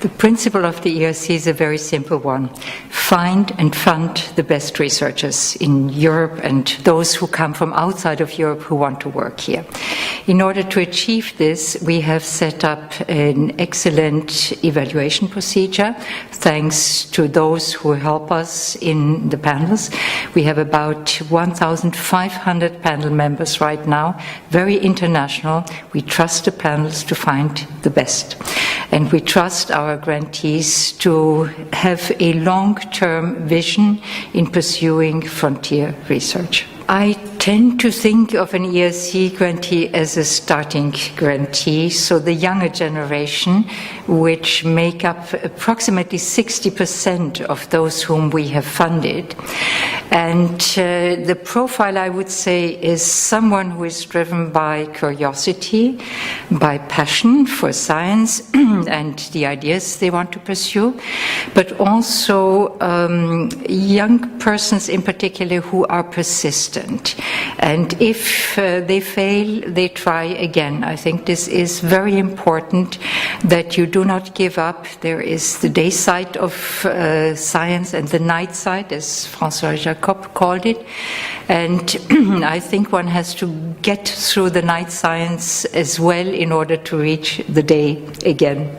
The principle of the ERC is a very simple one. Find and fund the best researchers in Europe and those who come from outside of Europe who want to work here. In order to achieve this, we have set up an excellent evaluation procedure, thanks to those who help us in the panels. We have about 1,500 panel members right now, very international. We trust the panels to find the best. And we trust our grantees to have a long-term vision in pursuing frontier research. I tend to think of an ERC grantee as a starting grantee, so the younger generation, which make up approximately 60% of those whom we have funded. And the profile, I would say, is someone who is driven by curiosity, by passion for science and the ideas they want to pursue, but also young persons in particular who are persistent. And if they fail, they try again. I think this is very important, that you do not give up. There is the day side of science and the night side, as François Jacob called it. And I think one has to get through the night science as well in order to reach the day again.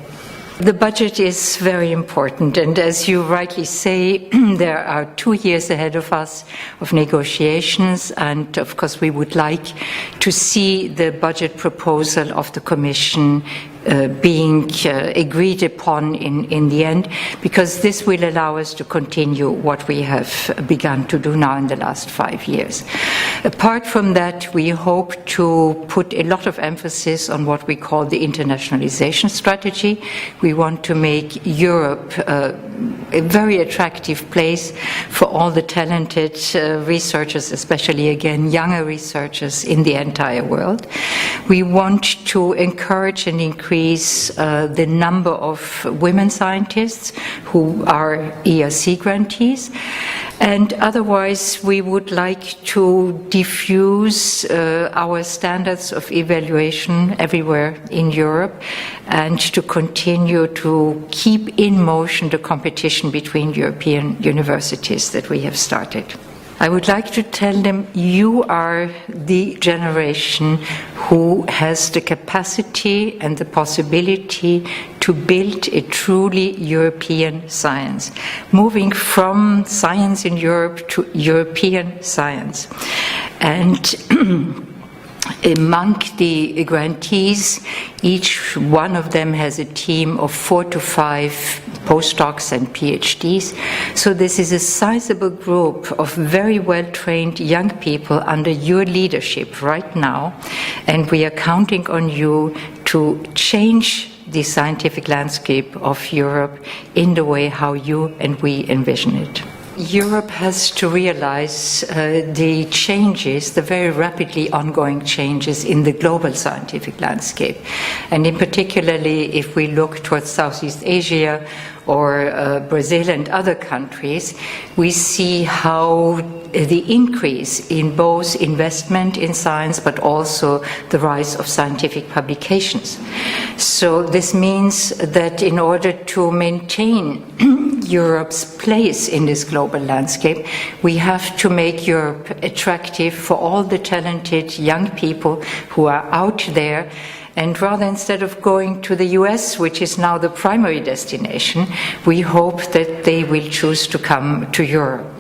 The budget is very important, and as you rightly say, there are 2 years ahead of us of negotiations, and of course we would like to see the budget proposal of the Commission being agreed upon in the end, because this will allow us to continue what we have begun to do now in the last 5 years. Apart from that, we hope to put a lot of emphasis on what we call the internationalization strategy. We want to make Europe a very attractive place for all the talented researchers, especially again younger researchers in the entire world. We want to encourage and increase the number of women scientists who are ERC grantees, and otherwise we would like to diffuse our standards of evaluation everywhere in Europe and to continue to keep in motion the competition between European universities that we have started. I would like to tell them, you are the generation who has the capacity and the possibility to build a truly European science, moving from science in Europe to European science. And among the grantees, each one of them has a team of 4 to 5 postdocs and PhDs. So this is a sizable group of very well-trained young people under your leadership right now, and we are counting on you to change the scientific landscape of Europe in the way how you and we envision it. Europe has to realize the changes, the very rapidly ongoing changes in the global scientific landscape. And in particularly, if we look towards Southeast Asia or Brazil and other countries, we see how the increase in both investment in science but also the rise of scientific publications. So this means that in order to maintain Europe's place in this global landscape, we have to make Europe attractive for all the talented young people who are out there. And rather, instead of going to the US, which is now the primary destination, we hope that they will choose to come to Europe.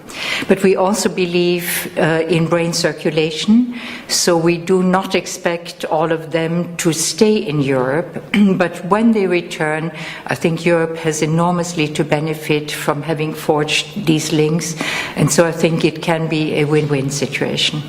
But we also believe in brain circulation, so we do not expect all of them to stay in Europe. But when they return, I think Europe has enormously to benefit from having forged these links, and so I think it can be a win-win situation.